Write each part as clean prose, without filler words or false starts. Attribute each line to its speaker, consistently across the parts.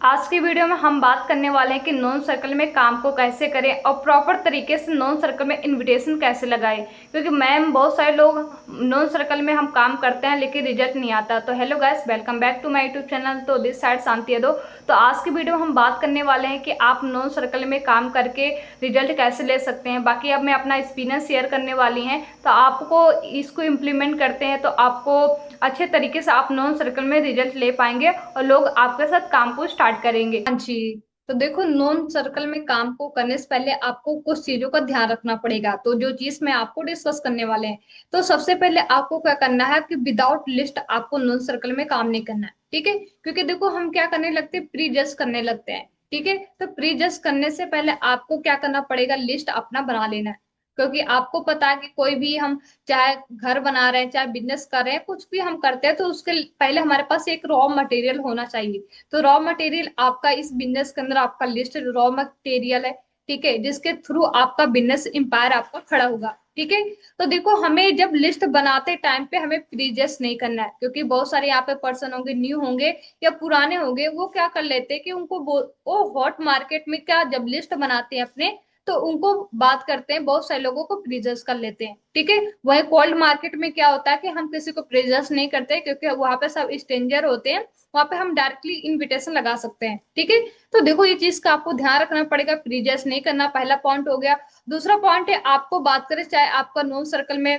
Speaker 1: आज की वीडियो में हम बात करने वाले हैं कि नॉन सर्कल में काम को कैसे करें और प्रॉपर तरीके से नॉन सर्कल में इनविटेशन कैसे लगाएं। क्योंकि मैम बहुत सारे लोग नॉन सर्कल में हम काम करते हैं लेकिन रिजल्ट नहीं आता। तो hello guys, welcome back to my YouTube channel. तो दिस साइड शांति है। तो आज की वीडियो में हम बात करने वाले हैं कि आप नॉन सर्कल में काम करके रिजल्ट कैसे ले सकते हैं। बाकी अब मैं अपना एक्सपीरियंस शेयर करने वाली हैं, तो आपको इसको इम्प्लीमेंट करते हैं तो आपको अच्छे तरीके से आप नॉन सर्कल में रिजल्ट ले पाएंगे और लोग आपके साथ काम को स्टार्ट करेंगे। हाँ जी। तो देखो, नॉन सर्कल में काम को करने से पहले आपको कुछ चीजों का ध्यान रखना पड़ेगा। तो जो चीज मैं आपको डिस्कस करने वाले हैं, तो सबसे पहले आपको क्या करना है कि विदाउट लिस्ट आपको नॉन सर्कल में काम नहीं करना है। ठीक है, क्योंकि देखो हम क्या करने लगते हैं, प्री जज करने लगते हैं। ठीक है, तो प्री जज करने से पहले आपको क्या करना पड़ेगा, लिस्ट अपना बना लेना है। क्योंकि आपको पता है कि कोई भी हम चाहे घर बना रहे हैं, चाहे बिजनेस कर रहे हैं, कुछ भी हम करते हैं, तो उसके पहले हमारे पास एक रॉ मटेरियल होना चाहिए। तो रॉ मटेरियल आपका इस बिजनेस के अंदर आपका लिस्ट रॉ मटेरियल है। ठीक है, जिसके थ्रू आपका बिजनेस एम्पायर आपका खड़ा होगा। ठीक है, तो देखो हमें जब लिस्ट बनाते टाइम पे हमें प्रीजस्ट नहीं करना है। क्योंकि बहुत सारे यहाँ पे पर्सन होंगे, न्यू होंगे या पुराने होंगे, वो क्या कर लेते हैं कि उनको वो हॉट मार्केट में क्या जब लिस्ट बनाते हैं अपने, तो उनको बात करते हैं, बहुत सारे लोगों को प्रीजर्स कर लेते हैं। ठीक है, वही कोल्ड मार्केट में क्या होता है कि हम किसी को प्रीजर्स नहीं करते, क्योंकि वहां पे सब स्ट्रेंजर होते हैं। वहां पे हम डायरेक्टली इनविटेशन लगा सकते हैं। ठीक है, तो देखो ये चीज का आपको ध्यान रखना पड़ेगा, प्रीजर्स नहीं करना, पहला पॉइंट हो गया। दूसरा पॉइंट है, आपको बात करें चाहे आपका नोन सर्कल में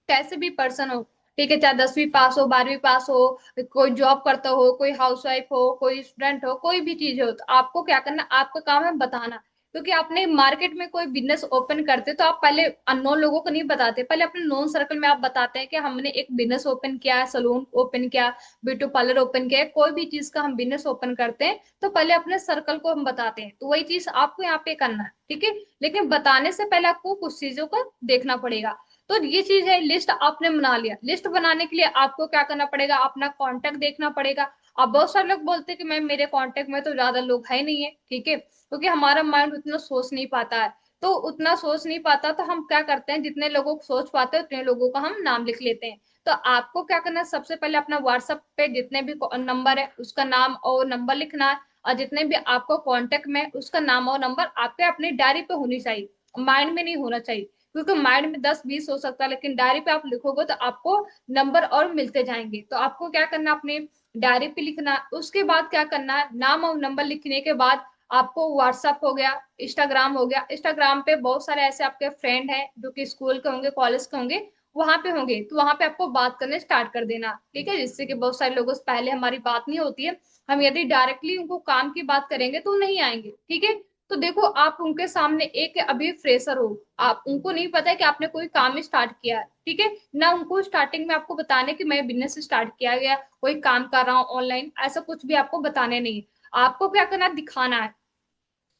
Speaker 1: कैसे भी पर्सन हो। ठीक है, चाहे 10वीं पास हो, 12वीं पास हो, कोई जॉब करता हो, कोई हाउसवाइफ हो, कोई स्टूडेंट हो, कोई भी चीज हो, तो आपको क्या करना, आपका काम है बताना। क्योंकि आपने मार्केट में कोई बिजनेस ओपन करते तो आप पहले अननोन लोगों को नहीं बताते, पहले अपने नोन सर्कल में आप बताते हैं कि हमने एक बिजनेस ओपन किया है, सलून ओपन किया, ब्यूटी पार्लर ओपन किया है, कोई भी चीज का हम बिजनेस ओपन करते हैं तो पहले अपने सर्कल को हम बताते हैं। तो वही चीज आपको यहाँ पे करना है। ठीक है, लेकिन बताने से पहले आपको कुछ चीजों का देखना पड़ेगा। तो ये चीज है, लिस्ट आपने बना लिया। लिस्ट बनाने के लिए आपको क्या करना पड़ेगा, अपना कांटेक्ट देखना पड़ेगा। अब बहुत सारे लोग बोलते हैं कि मैम मेरे कांटेक्ट में तो ज्यादा लोग है नहीं है। ठीक है, क्योंकि हमारा माइंड उतना सोच नहीं पाता है। तो उतना सोच नहीं पाता तो हम क्या करते हैं, जितने लोगों को सोच पाते हैं उतने लोगों का हम नाम लिख लेते हैं। तो आपको क्या करना है, सबसे पहले अपना व्हाट्सएप पे जितने भी नंबर है उसका नाम और नंबर लिखना है। और जितने भी आपको कांटेक्ट में उसका नाम और नंबर आपके अपनी डायरी पे होनी चाहिए, माइंड में नहीं होना चाहिए। क्योंकि माइंड में 10-20 हो सकता है, लेकिन डायरी पे आप लिखोगे तो आपको नंबर और मिलते जाएंगे। तो आपको क्या करना, अपने डायरी पे लिखना। उसके बाद क्या करना है, नाम और नंबर लिखने के बाद आपको व्हाट्सएप हो गया, इंस्टाग्राम हो गया। इंस्टाग्राम पे बहुत सारे ऐसे आपके फ्रेंड हैं जो कि स्कूल के होंगे, कॉलेज के होंगे, वहां पे होंगे, तो वहां पे आपको बात करने स्टार्ट कर देना। ठीक है, जिससे कि बहुत सारे लोगों से पहले हमारी बात नहीं होती है, हम यदि डायरेक्टली उनको काम की बात करेंगे तो वो नहीं आएंगे। ठीक है, तो देखो आप उनके सामने एक अभी फ्रेशर हो, आप उनको नहीं पता है कि आपने कोई काम स्टार्ट किया है। ठीक है, ना उनको स्टार्टिंग में आपको बताने कि मैं बिजनेस स्टार्ट किया गया, कोई काम कर रहा हूँ ऑनलाइन, ऐसा कुछ भी आपको बताने नहीं है। आपको क्या करना है, दिखाना है।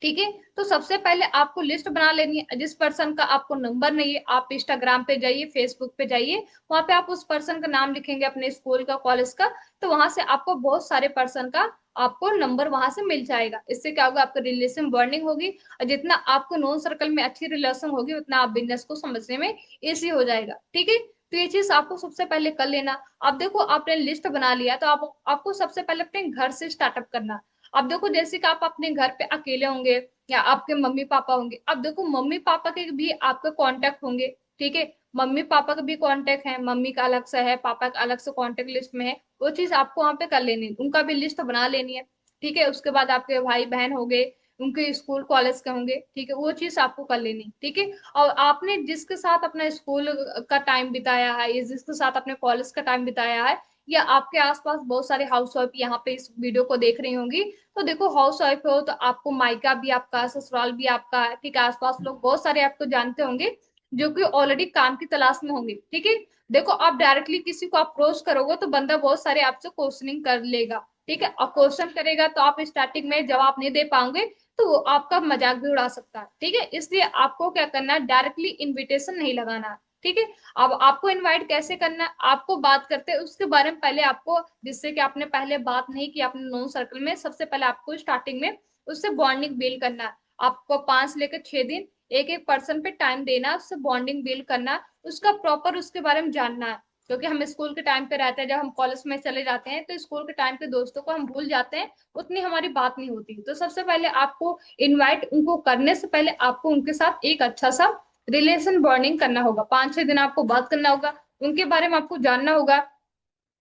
Speaker 1: ठीक है, तो सबसे पहले आपको लिस्ट बना लेनी है। जिस पर्सन का आपको नंबर नहीं है, आप इंस्टाग्राम पे जाइए, फेसबुक पे जाइए, वहां पे आप उस पर्सन का नाम लिखेंगे, अपने स्कूल का, कॉलेज का, तो वहां से आपको बहुत सारे पर्सन का आपको नंबर वहां से मिल जाएगा। इससे क्या होगा, आपका रिलेशन बर्निंग होगी, और जितना आपको नोन सर्कल में अच्छी रिलेशन होगी उतना आप बिजनेस को समझने में ईजी हो जाएगा। ठीक है, तो ये चीज आपको सबसे पहले कर लेना। अब देखो आपने लिस्ट बना लिया, तो आपको सबसे पहले अपने घर से स्टार्टअप करना। अब देखो जैसे कि आप अपने घर पे अकेले होंगे या आपके मम्मी पापा होंगे, अब देखो मम्मी पापा के भी आपके कांटेक्ट होंगे। ठीक है, मम्मी पापा का भी कांटेक्ट है, मम्मी का अलग से है, पापा का अलग से कांटेक्ट लिस्ट में है, वो चीज आपको वहां पे कर लेनी है, उनका भी लिस्ट बना लेनी है। ठीक है, उसके बाद आपके भाई बहन हो गए, उनके स्कूल कॉलेज के होंगे। ठीक है, वो चीज आपको कर लेनी। ठीक है, और आपने जिसके साथ अपना स्कूल का टाइम बिताया है या जिसके साथ अपने कॉलेज का टाइम बिताया है, या आपके आसपास बहुत सारे हाउस वाइफ यहाँ पे इस वीडियो को देख रही होंगी, तो देखो हाउस वाइफ हो तो आपको मायका भी आपका, ससुराल भी आपका है। ठीक है, आसपास लोग बहुत सारे आपको जानते होंगे जो कि ऑलरेडी काम की तलाश में होंगे। ठीक है, देखो आप डायरेक्टली किसी को अप्रोच करोगे तो बंदा बहुत सारे आपसे क्वेश्चनिंग कर लेगा। ठीक है, और क्वेश्चन करेगा तो आप स्टार्टिंग में जवाब नहीं दे पाओगे, तो वो आपका मजाक भी उड़ा सकता है। ठीक है, इसलिए आपको क्या करना है, डायरेक्टली इन्विटेशन नहीं लगाना है। ठीक है, अब आपको इनवाइट कैसे करना है, आपको बात करते हैं उसके बारे में पहले आपको, जिससे कि आपने पहले बात नहीं की अपने नोन सर्कल में, सबसे पहले आपको स्टार्टिंग में उससे बॉन्डिंग बिल्ड करना है। आपको 5 से लेकर 6 दिन एक एक पर्सन पे टाइम देना, उससे बॉन्डिंग बिल्ड करना, उसका प्रॉपर उसके बारे में जानना है। क्योंकि हम स्कूल के टाइम पे रहते हैं, जब हम कॉलेज में चले जाते हैं तो स्कूल के टाइम पे दोस्तों को हम भूल जाते हैं, उतनी हमारी बात नहीं होती। तो सबसे पहले आपको इनवाइट उनको करने से पहले आपको उनके साथ एक अच्छा सा रिलेशन बॉन्डिंग करना होगा, 5-6 दिन आपको बात करना होगा, उनके बारे में आपको जानना होगा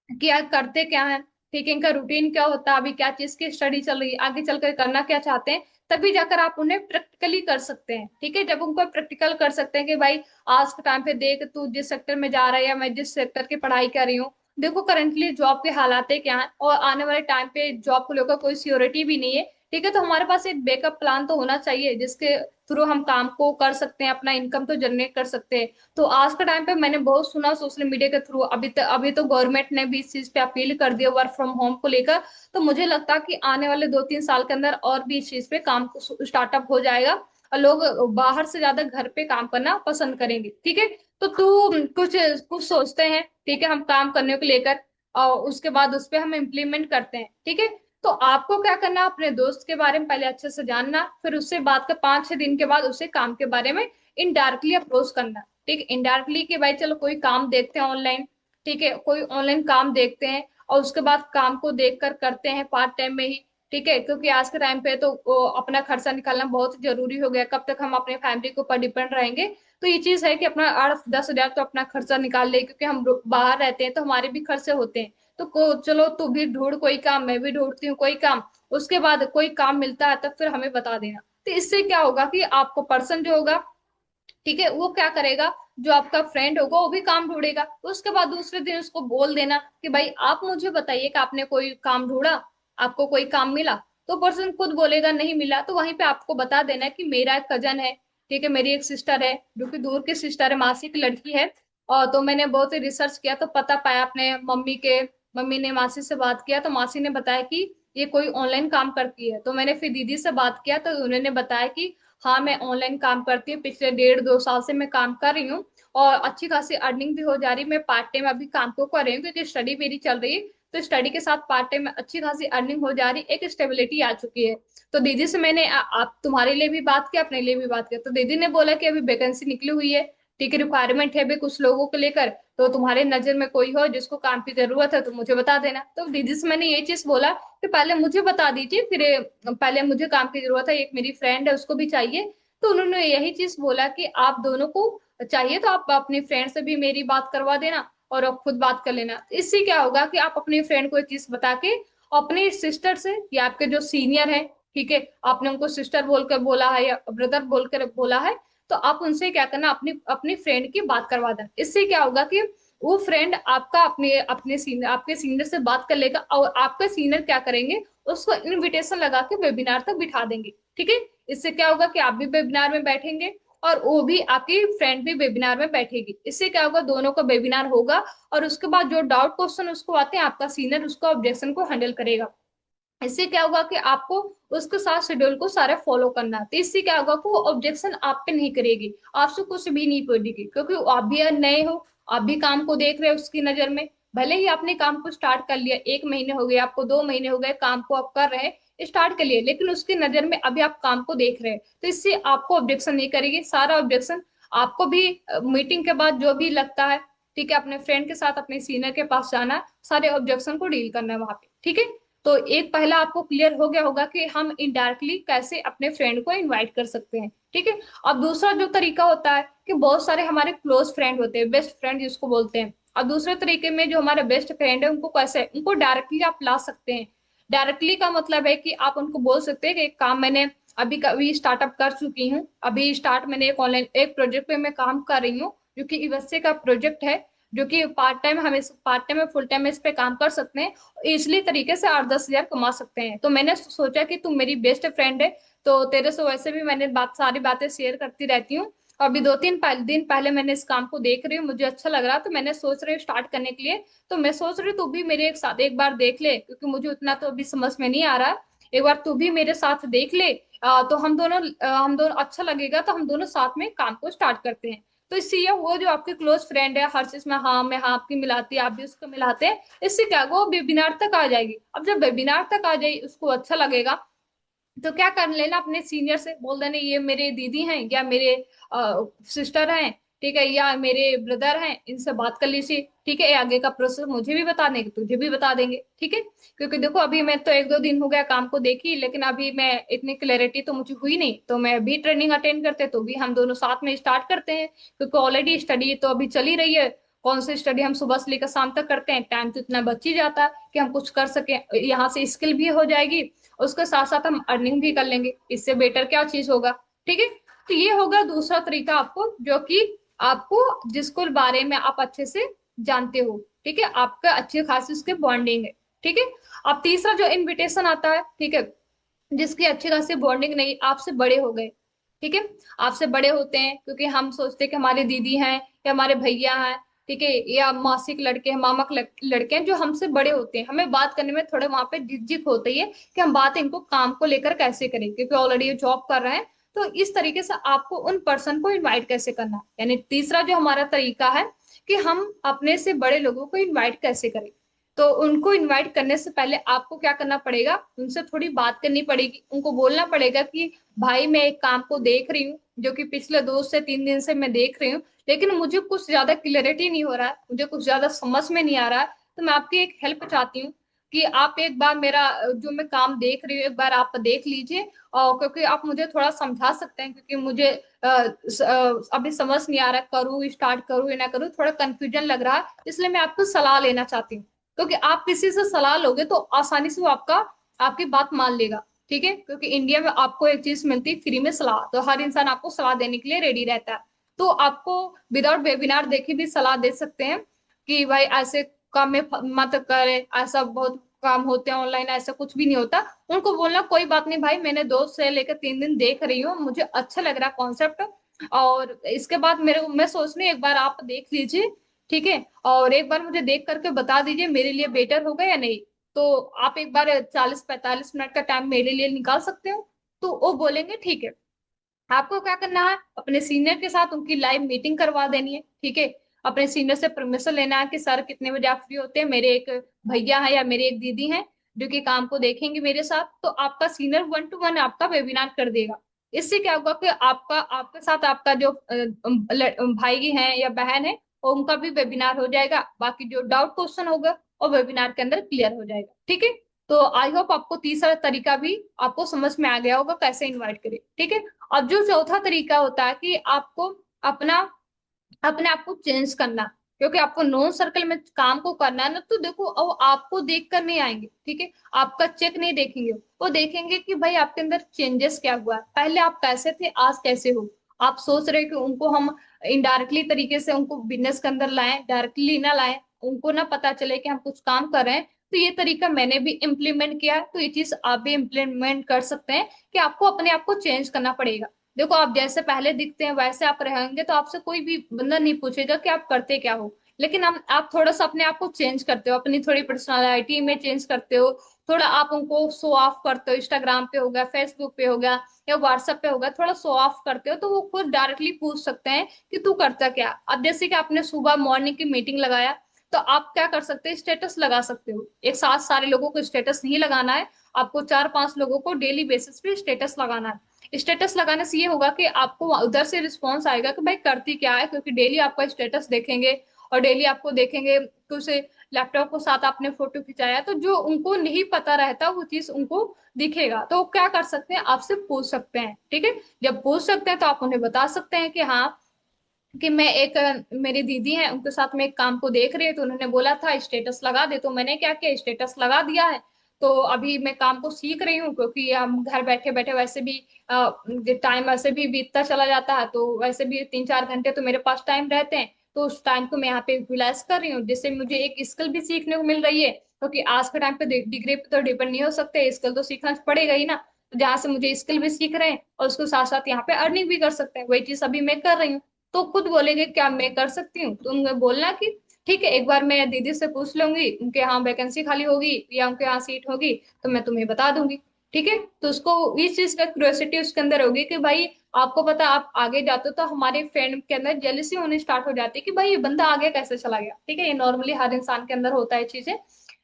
Speaker 1: कि यार करते क्या है, ठीक है, इनका रूटीन क्या होता है, अभी क्या चीज की स्टडी चल रही है, आगे चलकर करना क्या चाहते हैं। तभी जाकर आप उन्हें प्रैक्टिकली कर सकते हैं। ठीक है, जब उनको प्रैक्टिकल कर सकते हैं कि भाई आज के टाइम पे देख तू जिस सेक्टर में जा रहा है या मैं जिस सेक्टर की पढ़ाई कर रही हूँ, देखो करंटली जॉब के हालात क्या है और आने वाले टाइम पे जॉब को लेकर कोई सियोरिटी भी नहीं है। ठीक है, तो हमारे पास एक बैकअप प्लान तो होना चाहिए जिसके थ्रू हम काम को कर सकते हैं, अपना इनकम तो जनरेट कर सकते हैं। तो आज के टाइम पे मैंने बहुत सुना सोशल मीडिया के थ्रू, अभी तो गवर्नमेंट ने भी इस चीज पे अपील कर दिया वर्क फ्रॉम होम को लेकर। तो मुझे लगता है कि आने वाले 2-3 साल के अंदर और भी इस चीज पे काम स्टार्टअप हो जाएगा और लोग बाहर से ज्यादा घर पे काम करना पसंद करेंगे। ठीक है, तो तू कुछ कुछ सोचते हैं, ठीक है, हम काम करने को लेकर और उसके बाद उस पे हम इम्प्लीमेंट करते हैं। ठीक है, तो आपको क्या करना, अपने दोस्त के बारे में पहले अच्छे से जानना, फिर उससे बात कर 5-6 दिन के बाद उसे काम के बारे में इनडायरेक्टली अप्रोच करना। ठीक है, इनडायरेक्टली कि भाई चलो कोई काम देखते हैं ऑनलाइन, ठीक है, कोई ऑनलाइन काम देखते हैं और उसके बाद काम को देख कर करते हैं पार्ट टाइम में ही। ठीक है, क्योंकि आज के टाइम पे तो अपना खर्चा निकालना बहुत जरूरी हो गया, कब तक हम अपने फैमिली के ऊपर डिपेंड रहेंगे। तो ये चीज है कि अपना 8-10 हजार तो अपना खर्चा निकाल ले, क्योंकि हम बाहर रहते हैं तो हमारे भी खर्चे होते हैं। तो चलो तू भी ढूंढ कोई काम, मैं भी ढूंढती हूँ कोई काम, उसके बाद कोई काम मिलता है तब फिर हमें बता देना। तो इससे क्या होगा कि आपको पर्सन जो होगा, ठीक है, वो क्या करेगा, जो आपका फ्रेंड होगा वो भी काम ढूंढेगा, उसके बाद दूसरे दिन उसको बोल देना कि भाई आप मुझे बताइए कि आपने कोई काम ढूंढा, आपको कोई काम मिला। तो पर्सन खुद बोलेगा नहीं मिला, तो वहीं पे आपको बता देना कि मेरा एक कजन है, ठीक है, मेरी एक सिस्टर है जो कि दूर की सिस्टर है, मासी की लड़की है। और तो मैंने बहुत ही रिसर्च किया तो पता पाया, अपने मम्मी ने मासी से बात किया तो मासी ने बताया कि ये कोई ऑनलाइन काम करती है। तो मैंने फिर दीदी से बात किया तो उन्होंने बताया कि हाँ मैं ऑनलाइन काम करती हूँ, पिछले 1.5-2 साल से मैं काम कर रही हूँ और अच्छी खासी अर्निंग भी हो जा रही है। मैं पार्ट टाइम अभी काम को कर रही हूँ क्योंकि स्टडी मेरी चल रही है, तो स्टडी के साथ पार्ट टाइम में अच्छी खासी अर्निंग हो जा रही है, एक स्टेबिलिटी आ चुकी है। तो दीदी से मैंने आप तुम्हारे लिए भी बात किया, अपने लिए भी बात किया, तो दीदी ने बोला कि अभी वैकेंसी निकली हुई है, ठीक है, रिक्वायरमेंट है अभी कुछ लोगों को लेकर, तो तुम्हारे नजर में कोई हो जिसको काम की जरूरत है तो मुझे बता देना। तो दीदी से मैंने ये चीज बोला कि पहले मुझे बता दीजिए, फिर पहले मुझे काम की जरूरत है, एक मेरी फ्रेंड है उसको भी चाहिए। तो उन्होंने यही चीज बोला कि आप दोनों को चाहिए तो आप अपनी फ्रेंड से भी मेरी बात करवा देना और आप खुद बात कर लेना। तो इससे क्या होगा कि आप अपनी फ्रेंड को एक चीज बता के अपनी सिस्टर से या आपके जो सीनियर है, ठीक है, आपने उनको सिस्टर बोलकर बोला है या ब्रदर बोलकर बोला है, तो आप उनसे क्या करना, अपनी अपनी फ्रेंड की बात करवा देना। इससे क्या होगा कि वो फ्रेंड आपका अपने अपने सीनियर आपके सीनियर से बात कर लेगा और आपके सीनियर क्या करेंगे, उसको इनविटेशन लगा के वेबिनार तक बिठा देंगे। ठीक है, इससे क्या होगा कि आप भी वेबिनार में बैठेंगे और वो भी आपकी फ्रेंड भी वेबिनार में बैठेगी। इससे क्या होगा, दोनों का वेबिनार होगा और उसके बाद जो डाउट क्वेश्चन उसको आते हैं आपका सीनियर उसको ऑब्जेक्शन को हैंडल करेगा। इससे क्या होगा कि आपको उसके साथ शेड्यूल को सारे फॉलो करना है। तो इससे क्या होगा कि वो ऑब्जेक्शन आप पे नहीं करेगी, आपसे कुछ भी नहीं पूछेगी, क्योंकि आप भी नए हो, आप भी काम को देख रहे हो उसकी नजर में। भले ही आपने काम को स्टार्ट कर लिया, 1 महीने हो गए आपको, 2 महीने हो गए काम को आप कर रहे हैं, स्टार्ट कर लिए, लेकिन उसकी नजर में अभी आप काम को देख रहे हैं, तो इससे आपको ऑब्जेक्शन नहीं करेगी। सारा ऑब्जेक्शन आपको भी मीटिंग के बाद जो भी लगता है, ठीक है, अपने फ्रेंड के साथ अपने सीनियर के पास जाना है, सारे ऑब्जेक्शन को डील करना है वहां पे। ठीक है, तो एक पहला आपको क्लियर हो गया होगा कि हम इनडायरेक्टली कैसे अपने फ्रेंड को इनवाइट कर सकते हैं। ठीक है, अब दूसरा जो तरीका होता है कि बहुत सारे हमारे क्लोज फ्रेंड होते हैं, बेस्ट फ्रेंड जिसको बोलते हैं। अब दूसरे तरीके में जो हमारे बेस्ट फ्रेंड है उनको कैसे, उनको डायरेक्टली आप ला सकते हैं। डायरेक्टली का मतलब है कि आप उनको बोल सकते हैं कि एक काम मैंने अभी कभी स्टार्टअप कर चुकी हूँ, अभी स्टार्ट मैंने एक ऑनलाइन एक प्रोजेक्ट पे मैं काम कर रही हूँ जो कि यूएसए का प्रोजेक्ट है, जो कि पार्ट टाइम में फुल टाइम में इस पे काम कर सकते हैं, इजली तरीके से 8-10 हजार कमा सकते हैं। तो मैंने सोचा कि तुम मेरी बेस्ट फ्रेंड है, तो तेरे से वैसे भी मैंने सारी बातें शेयर करती रहती हूँ। अभी 2-3 दिन पहले मैंने इस काम को देख रही हूँ, मुझे अच्छा लग रहा, तो मैंने सोच रही हूँ स्टार्ट करने के लिए। तो मैं सोच रही हूँ तू भी मेरे एक साथ एक बार देख ले, क्योंकि मुझे उतना तो अभी समझ में नहीं आ रहा, एक बार तू भी मेरे साथ देख ले। तो हम दोनों अच्छा लगेगा तो हम दोनों साथ में काम को स्टार्ट करते हैं। तो इससे ये वो जो आपके क्लोज फ्रेंड है, हर चीज में हाँ मैं हाँ आपकी मिलाती है, आप भी उसको मिलाते हैं, इससे क्या वो वेबिनार तक आ जाएगी। अब जब वेबिनार तक आ जाए उसको अच्छा लगेगा, तो क्या कर लेना, अपने सीनियर से बोल देना ये मेरे दीदी हैं या मेरे सिस्टर हैं, ठीक है, या मेरे ब्रदर हैं, इनसे बात कर लीजिए, ठीक है, ये आगे का प्रोसेस मुझे भी बता देंगे, तुझे भी बता देंगे, ठीक है। क्योंकि देखो अभी मैं तो 1-2 दिन हो गया काम को देखी, लेकिन अभी मैं इतनी क्लैरिटी तो मुझे हुई नहीं, तो मैं भी ट्रेनिंग अटेंड करते तो भी हम दोनों साथ में स्टार्ट करते हैं, क्योंकि ऑलरेडी स्टडी तो अभी चल ही रही है। कौन सी स्टडी हम सुबह से लेकर शाम तक करते हैं, टाइम तो इतना बच ही जाता है कि हम कुछ कर सके, यहाँ से स्किल भी हो जाएगी, उसके साथ साथ हम अर्निंग भी कर लेंगे, इससे बेटर क्या चीज होगा, ठीक है। तो ये होगा दूसरा तरीका आपको, जो कि आपको जिसको बारे में आप अच्छे से जानते हो, ठीक है, आपका अच्छी खासी उसके बॉन्डिंग है, ठीक है। अब तीसरा जो इनविटेशन आता है, ठीक है, जिसकी अच्छी खासी बॉन्डिंग नहीं, आपसे बड़े हो गए, ठीक है, आपसे बड़े होते हैं, क्योंकि हम सोचते हैं कि हमारे दीदी हैं या हमारे भैया हैं, ठीक है, या मासी के लड़के हैं, मामा के लड़के हैं, जो हमसे बड़े होते हैं, हमें बात करने में थोड़े वहां पे झिझक होती है कि हम बात इनको काम को लेकर कैसे करें, क्योंकि ऑलरेडी ये जॉब कर रहे हैं। तो इस तरीके से आपको उन पर्सन को इनवाइट कैसे करना है, यानी तीसरा जो हमारा तरीका है कि हम अपने से बड़े लोगों को इनवाइट कैसे करें। तो उनको इनवाइट करने से पहले आपको क्या करना पड़ेगा, उनसे थोड़ी बात करनी पड़ेगी, उनको बोलना पड़ेगा कि भाई मैं एक काम को देख रही हूँ, जो कि पिछले 2 से 3 दिन से मैं देख रही हूँ, लेकिन मुझे कुछ ज्यादा क्लियरिटी नहीं हो रहा है, मुझे कुछ ज्यादा समझ में नहीं आ रहा है, तो मैं आपकी एक हेल्प चाहती हूँ कि आप एक बार मेरा जो मैं काम देख रही हूँ एक बार आप देख लीजिए, और क्योंकि आप मुझे थोड़ा समझा सकते हैं, क्योंकि मुझे अभी समझ नहीं आ रहा करूँ स्टार्ट करूँ या ना करूँ, थोड़ा कंफ्यूजन लग रहा है, इसलिए मैं आपको सलाह लेना चाहती हूँ। क्योंकि आप किसी से सलाह लोगे तो आसानी से वो आपकी बात मान लेगा, ठीक है, क्योंकि इंडिया में आपको एक चीज मिलती है फ्री में, सलाह, तो हर इंसान आपको सलाह देने के लिए रेडी रहता है। तो आपको विदाउट वेबिनार देखे भी सलाह दे सकते हैं कि भाई ऐसे काम में मत करे, ऐसा बहुत काम होते हैं ऑनलाइन, ऐसा कुछ भी नहीं होता। उनको बोलना कोई बात नहीं भाई, मैंने 2 से लेकर 3 दिन देख रही हूँ, मुझे अच्छा लग रहा कॉन्सेप्ट, और इसके बाद मेरे मैं सोच रही हूँ एक बार आप देख लीजिए, ठीक है, और एक बार मुझे देख करके बता दीजिए मेरे लिए बेटर होगा या नहीं। तो आप एक बार 40-45 मिनट का टाइम मेरे लिए निकाल सकते हो। तो वो बोलेंगे ठीक है। आपको क्या करना है, अपने सीनियर के साथ उनकी लाइव मीटिंग करवा देनी है, ठीक है, अपने सीनियर से परमिशन लेना है कि सर कितने बजे आप फ्री होते हैं, मेरे एक भैया है या मेरी एक दीदी है जो कि काम को देखेंगे मेरे साथ, तो आपका सीनियर 1-to-1 आपका वेबिनार कर देगा। इससे क्या होगा कि आपका आपके साथ आपका जो भाई है या बहन है, उनका भी वेबिनार हो जाएगा, बाकी जो डाउट क्वेश्चन होगा वो वेबिनार के अंदर क्लियर हो जाएगा, ठीक है। तो आई होप आपको तीसरा तरीका भी आपको समझ में आ गया होगा कैसे इनवाइट करें, ठीक है। अब जो चौथा तरीका होता है कि आपको अपना अपने आप को चेंज करना, क्योंकि आपको नोन सर्कल में काम को करना है ना, तो देखो वो आपको देख कर नहीं आएंगे, ठीक है, आपका चेक नहीं देखेंगे, वो देखेंगे कि भाई आपके अंदर चेंजेस क्या हुआ है, पहले आप कैसे थे आज कैसे हो। आप सोच रहे कि उनको हम इनडायरेक्टली तरीके से उनको बिजनेस के अंदर लाएं, डायरेक्टली ना लाएं, उनको ना पता चले कि हम कुछ काम कर रहे हैं। तो ये तरीका मैंने भी इम्प्लीमेंट किया है, तो ये चीज आप भी इम्प्लीमेंट कर सकते हैं कि आपको अपने आप को चेंज करना पड़ेगा। देखो आप जैसे पहले दिखते हैं वैसे आप रहेंगे तो आपसे कोई भी बंदा नहीं पूछेगा कि आप करते क्या हो। लेकिन हम आप थोड़ा सा अपने आप को चेंज करते हो, अपनी थोड़ी पर्सनालिटी में चेंज करते हो, थोड़ा आप उनको शो ऑफ करते हो, इंस्टाग्राम पे होगा, फेसबुक पे होगा या व्हाट्सएप पे होगा, थोड़ा शो ऑफ करते हो, तो वो खुद डायरेक्टली पूछ सकते हैं कि तू करता क्या। अब जैसे कि आपने सुबह मॉर्निंग की मीटिंग लगाया, तो आप क्या कर सकते हैं, स्टेटस लगा सकते हो, एक साथ सारे लोगों को स्टेटस नहीं लगाना है, आपको 4-5 लोगों को डेली बेसिस पे स्टेटस लगाना है। स्टेटस लगाने से ये होगा कि आपको उधर से रिस्पॉन्स आएगा कि भाई करती क्या है, क्योंकि डेली आपका स्टेटस देखेंगे और डेली आपको देखेंगे कि उसे लैपटॉप को साथ आपने फोटो खिंचाया, तो जो उनको नहीं पता रहता वो चीज उनको दिखेगा, तो वो क्या कर सकते हैं, आपसे पूछ सकते हैं, ठीक है। जब पूछ सकते हैं तो आप उन्हें बता सकते हैं कि हाँ, कि मैं एक मेरी दीदी है उनके साथ में एक काम को देख रही है, तो उन्होंने बोला था स्टेटस लगा दे, तो मैंने क्या किया, स्टेटस लगा दिया है। तो अभी मैं काम को सीख रही हूँ, क्योंकि हम घर बैठे बैठे वैसे भी टाइम वैसे भी बीतता चला जाता है, तो वैसे भी 3-4 घंटे तो मेरे पास टाइम रहते हैं, तो उस टाइम को मैं यहाँ पे यूटिलाइज कर रही हूँ, जिससे मुझे एक स्किल भी सीखने को मिल रही है, क्योंकि आज के टाइम पे डिग्री पे तो डिपेंड नहीं हो सकते, स्किल तो सीखना पड़ेगा ही ना। तो जहाँ से मुझे स्किल भी सीख रहे हैं और उसके साथ साथ यहाँ पे अर्निंग भी कर सकते हैं, वही चीज अभी मैं कर रही हूँ। तो खुद बोलेंगे क्या मैं कर सकती हूँ, तो उन्हें बोलना कि ठीक है, एक बार मैं दीदी से पूछ लूंगी, उनके यहाँ वैकेंसी खाली होगी या उनके यहाँ सीट होगी तो मैं तुम्हें बता दूंगी, ठीक है। तो उसको इस चीज का क्यूरियोसिटी उसके अंदर होगी कि भाई आपको पता आप आगे जाते हो, तो हमारे फ्रेंड के अंदर जेलसी होनी स्टार्ट हो जाती है कि भाई ये बंदा आगे कैसे चला गया, ठीक है, ये नॉर्मली हर इंसान के अंदर होता है चीजें।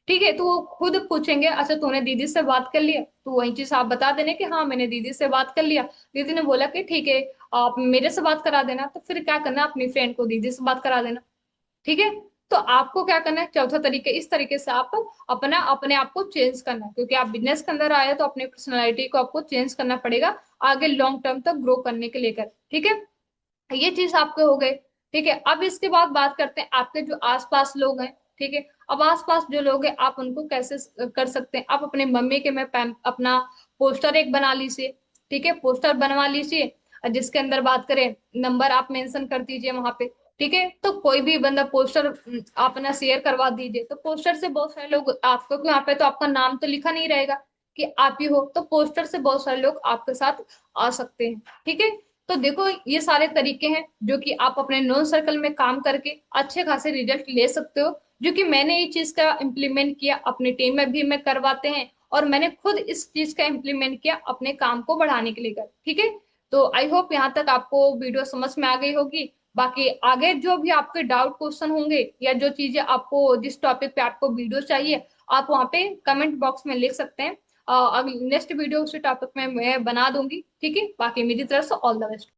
Speaker 1: ठीक है, तो वो खुद पूछेंगे अच्छा तूने दीदी से बात कर लिया, तो वही चीज आप बता देने कि हाँ मैंने दीदी से बात कर लिया, दीदी ने बोला कि ठीक है आप मेरे से बात करा देना, तो फिर क्या करना, अपनी फ्रेंड को दीदी से बात करा देना। ठीक है। तो आपको क्या करना है, चौथा तरीके, इस तरीके से आप अपना अपने आप को चेंज करना है, क्योंकि आप बिजनेस के अंदर आए तो अपनी पर्सनैलिटी को आपको चेंज करना पड़ेगा आगे लॉन्ग टर्म तक ग्रो करने के लेकर। ठीक है, ये चीज आपके हो गए। ठीक है, अब इसके बाद बात करते हैं आपके जो आसपास लोग हैं। ठीक है, अब आसपास जो लोग हैं आप उनको कैसे कर सकते हैं, आप अपने मम्मी के में अपना पोस्टर एक बना लीजिए। ठीक है, पोस्टर बनवा लीजिए, और जिसके अंदर बात करें नंबर आप मेंशन कर दीजिए वहां पे। ठीक है, तो कोई भी बंदा पोस्टर आप अपना शेयर करवा दीजिए, तो पोस्टर से बहुत सारे लोग आपको, यहाँ पे तो आपका नाम तो लिखा नहीं रहेगा कि आप ही हो, तो पोस्टर से बहुत सारे लोग आपके साथ आ सकते हैं। ठीक है, तो देखो ये सारे तरीके हैं जो कि आप अपने नोन सर्कल में काम करके अच्छे खासे रिजल्ट ले सकते हो, जो कि मैंने ये चीज का इम्प्लीमेंट किया अपनी टीम में भी मैं करवाते हैं, और मैंने खुद इस चीज का इम्प्लीमेंट किया अपने काम को बढ़ाने के लिए कर। ठीक है, तो आई होप यहाँ तक आपको वीडियो समझ में आ गई होगी। बाकी आगे जो भी आपके डाउट क्वेश्चन होंगे, या जो चीजें आपको जिस टॉपिक पे आपको वीडियो चाहिए, आप वहाँ पे कमेंट बॉक्स में लिख सकते हैं। नेक्स्ट वीडियो उसी टॉपिक में मैं बना दूंगी। ठीक है, बाकी मेरी तरफ से ऑल द बेस्ट।